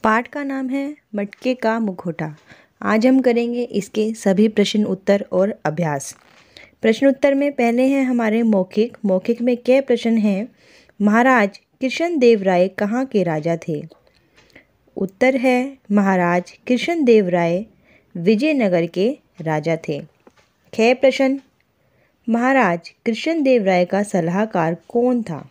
पाठ का नाम है मटके का मुखौटा। आज हम करेंगे इसके सभी प्रश्न उत्तर और अभ्यास। प्रश्न उत्तर में पहले हैं हमारे मौखिक। मौखिक में क्या प्रश्न हैं? महाराज कृष्णदेव राय कहाँ के राजा थे? उत्तर है महाराज कृष्णदेव राय विजयनगर के राजा थे। ख प्रश्न, महाराज कृष्णदेव राय का सलाहकार कौन था?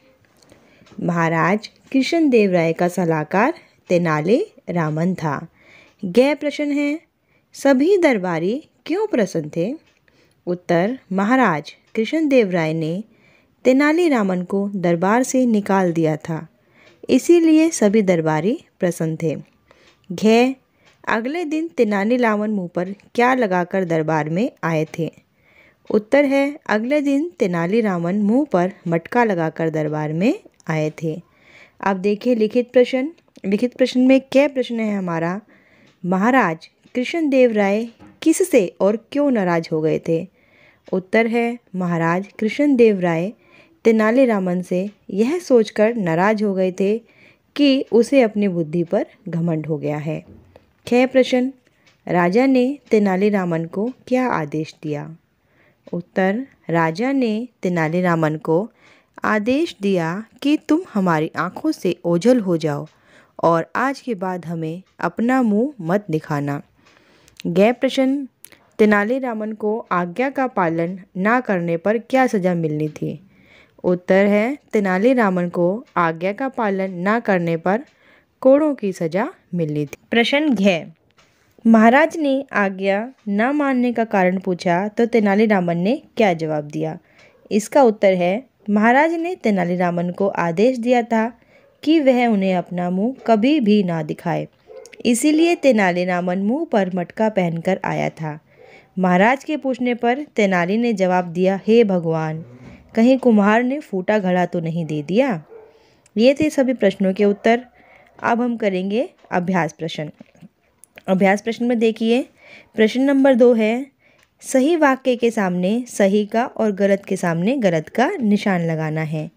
महाराज कृष्णदेव राय का सलाहकार तेनाली रामन था। ग प्रश्न है, सभी दरबारी क्यों प्रसन्न थे? उत्तर, महाराज कृष्णदेव राय ने तेनाली रामन को दरबार से निकाल दिया था, इसीलिए सभी दरबारी प्रसन्न थे। घ अगले दिन तेनाली रामन मुंह पर क्या लगाकर दरबार में आए थे? उत्तर है अगले दिन तेनाली रामन मुंह पर मटका लगाकर दरबार में आए थे। अब देखिए लिखित प्रश्न। लिखित प्रश्न में क्या प्रश्न है हमारा? महाराज कृष्णदेव राय किससे और क्यों नाराज हो गए थे? उत्तर है महाराज कृष्णदेव राय तेनाली रामन से यह सोचकर नाराज हो गए थे कि उसे अपनी बुद्धि पर घमंड हो गया है। ख प्रश्न, राजा ने तेनाली रामन को क्या आदेश दिया? उत्तर, राजा ने तेनाली रामन को आदेश दिया कि तुम हमारी आंखों से ओझल हो जाओ और आज के बाद हमें अपना मुंह मत दिखाना। ग प्रश्न, तेनाली रामन को आज्ञा का पालन ना करने पर क्या सजा मिलनी थी? उत्तर है तेनाली रामन को आज्ञा का पालन ना करने पर कोड़ों की सजा मिलनी थी। प्रश्न घ, महाराज ने आज्ञा न मानने का कारण पूछा तो तेनाली रामन ने क्या जवाब दिया? इसका उत्तर है महाराज ने तेनाली रामन को आदेश दिया था कि वह उन्हें अपना मुंह कभी भी ना दिखाए, इसीलिए तेनाली रामन मुंह पर मटका पहनकर आया था। महाराज के पूछने पर तेनाली ने जवाब दिया, हे भगवान, कहीं कुम्हार ने फूटा घड़ा तो नहीं दे दिया? ये थे सभी प्रश्नों के उत्तर। अब हम करेंगे अभ्यास प्रश्न। अभ्यास प्रश्न में देखिए, प्रश्न नंबर 2 है, सही वाक्य के सामने सही का और गलत के सामने गलत का निशान लगाना है।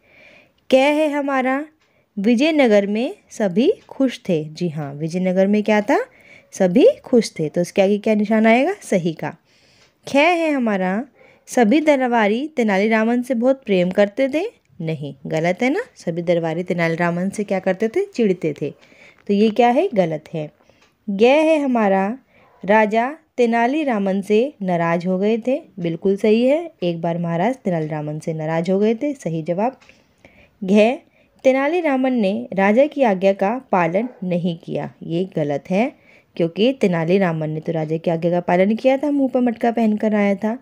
क्या है हमारा? विजयनगर में सभी खुश थे। जी हाँ, विजयनगर में क्या था? सभी खुश थे, तो इसके आगे क्या निशान आएगा? सही का। ख है हमारा, सभी दरबारी तेनाली रामन से बहुत प्रेम करते थे। नहीं, गलत है ना। सभी दरबारी तेनाली रामन से क्या करते थे? चिढ़ते थे, तो ये क्या है? गलत है। ग है हमारा, राजा तेनाली रामन से नाराज हो गए थे। बिल्कुल सही है, एक बार महाराज तेनाली रामन से नाराज हो गए थे, सही जवाब। घ, तेनाली रामन ने राजा की आज्ञा का पालन नहीं किया। ये गलत है, क्योंकि तेनाली रामन ने तो राजा की आज्ञा का पालन किया था, मुंह पर मटका पहनकर आया था,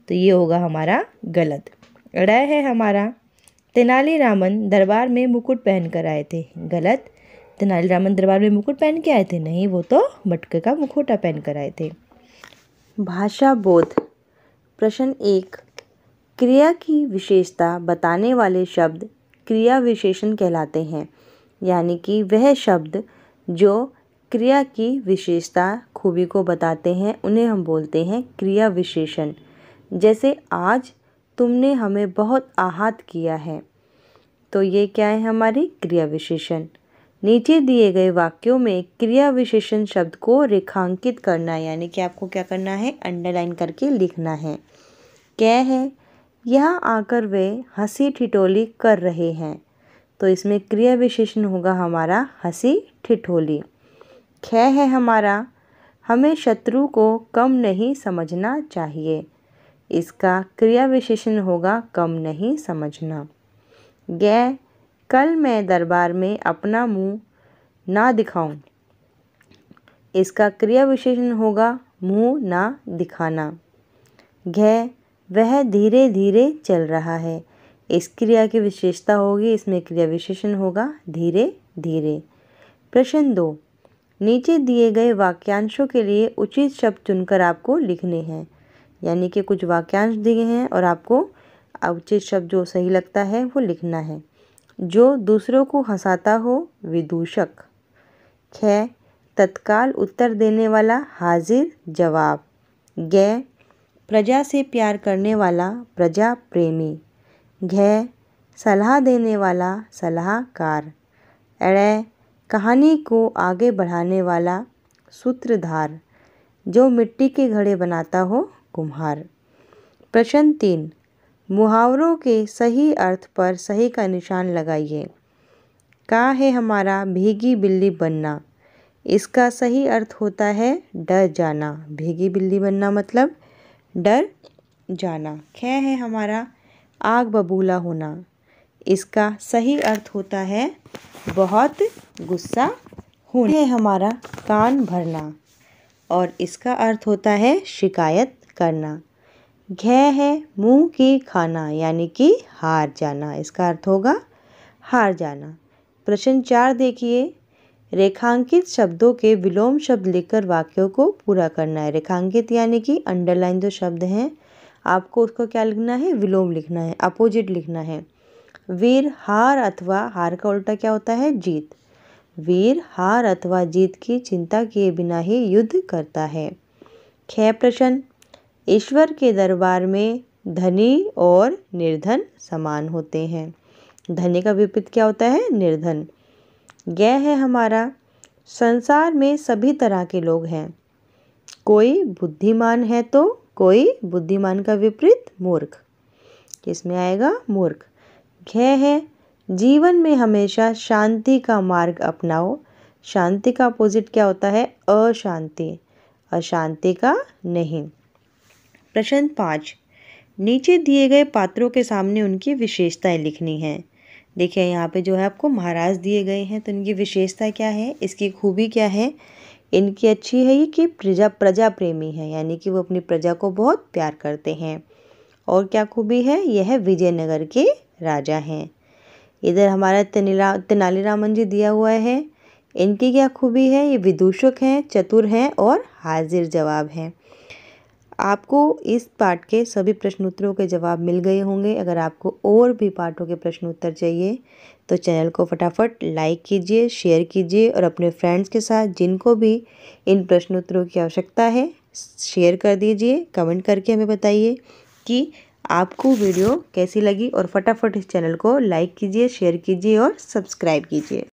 तो ये होगा हमारा गलत। ड़ है हमारा, तेनाली रामन दरबार में मुकुट पहनकर आए थे। गलत, तेनाली रामन दरबार में मुकुट पहन के आए थे? नहीं, वो तो मटके का मुखौटा पहनकर आए थे। भाषा बोध। प्रश्न 1, क्रिया की विशेषता बताने वाले शब्द क्रिया विशेषण कहलाते हैं, यानी कि वह शब्द जो क्रिया की विशेषता खूबी को बताते हैं उन्हें हम बोलते हैं क्रिया विशेषण। जैसे आज तुमने हमें बहुत आहत किया है, तो ये क्या है? हमारी क्रिया विशेषण। नीचे दिए गए वाक्यों में क्रिया विशेषण शब्द को रेखांकित करना, यानी कि आपको क्या करना है? अंडरलाइन करके लिखना है। क्या है? यहाँ आकर वे हंसी ठिठोली कर रहे हैं, तो इसमें क्रिया विशेषण होगा हमारा हंसी ठिठोली। ख है हमारा, हमें शत्रु को कम नहीं समझना चाहिए। इसका क्रिया विशेषण होगा कम नहीं समझना। ग, कल मैं दरबार में अपना मुंह ना दिखाऊं। इसका क्रिया विशेषण होगा मुंह ना दिखाना। घ, वह धीरे धीरे चल रहा है। इस क्रिया की विशेषता होगी, इसमें क्रिया विशेषण होगा धीरे धीरे। प्रश्न 2, नीचे दिए गए वाक्यांशों के लिए उचित शब्द चुनकर आपको लिखने हैं, यानी कि कुछ वाक्यांश दिए हैं और आपको उचित शब्द जो सही लगता है वो लिखना है। जो दूसरों को हंसाता हो, विदूषक। ख, तत्काल उत्तर देने वाला, हाजिर जवाब। ग, प्रजा से प्यार करने वाला, प्रजा प्रेमी। घ, सलाह देने वाला, सलाहकार। अड़, कहानी को आगे बढ़ाने वाला सूत्रधार, जो मिट्टी के घड़े बनाता हो कुम्हार। प्रश्न 3, मुहावरों के सही अर्थ पर सही का निशान लगाइए। का है हमारा भीगी बिल्ली बनना, इसका सही अर्थ होता है डर जाना। भीगी बिल्ली बनना मतलब डर जाना। ख है हमारा आग बबूला होना, इसका सही अर्थ होता है बहुत गुस्सा होना। है हमारा कान भरना और इसका अर्थ होता है शिकायत करना। घ है मुंह की खाना यानी कि हार जाना, इसका अर्थ होगा हार जाना। प्रश्न 4 देखिए, रेखांकित शब्दों के विलोम शब्द लिखकर वाक्यों को पूरा करना है। रेखांकित यानी कि अंडरलाइन जो शब्द हैं आपको उसको क्या लिखना है, विलोम लिखना है, अपोजिट लिखना है। वीर हार अथवा हार का उल्टा क्या होता है, जीत। वीर हार अथवा जीत की चिंता किए बिना ही युद्ध करता है। ख प्रश्न, ईश्वर के दरबार में धनी और निर्धन समान होते हैं। धनी का विपरीत क्या होता है, निर्धन। ग है हमारा संसार में सभी तरह के लोग हैं, कोई बुद्धिमान है तो कोई बुद्धिमान का विपरीत मूर्ख, किसमें आएगा, मूर्ख। घ है जीवन में हमेशा शांति का मार्ग अपनाओ। शांति का अपोजिट क्या होता है, अशांति, अशांति का नहीं। प्रश्न 5, नीचे दिए गए पात्रों के सामने उनकी विशेषताएं लिखनी है। देखिए यहाँ पे जो है आपको महाराज दिए गए हैं, तो इनकी विशेषता क्या है, इसकी खूबी क्या है। इनकी अच्छी है ये कि प्रजा प्रेमी है, यानी कि वो अपनी प्रजा को बहुत प्यार करते हैं। और क्या खूबी है, यह विजयनगर के राजा हैं। इधर हमारा तेनालीरामन जी दिया हुआ है, इनकी क्या खूबी है, ये विदूषक हैं, चतुर हैं और हाजिर जवाब हैं। आपको इस पाठ के सभी प्रश्न उत्तरों के जवाब मिल गए होंगे। अगर आपको और भी पाठों के प्रश्न उत्तर चाहिए तो चैनल को फटाफट लाइक कीजिए, शेयर कीजिए और अपने फ्रेंड्स के साथ जिनको भी इन प्रश्न उत्तरों की आवश्यकता है शेयर कर दीजिए। कमेंट करके हमें बताइए कि आपको वीडियो कैसी लगी और फटाफट इस चैनल को लाइक कीजिए, शेयर कीजिए और सब्सक्राइब कीजिए।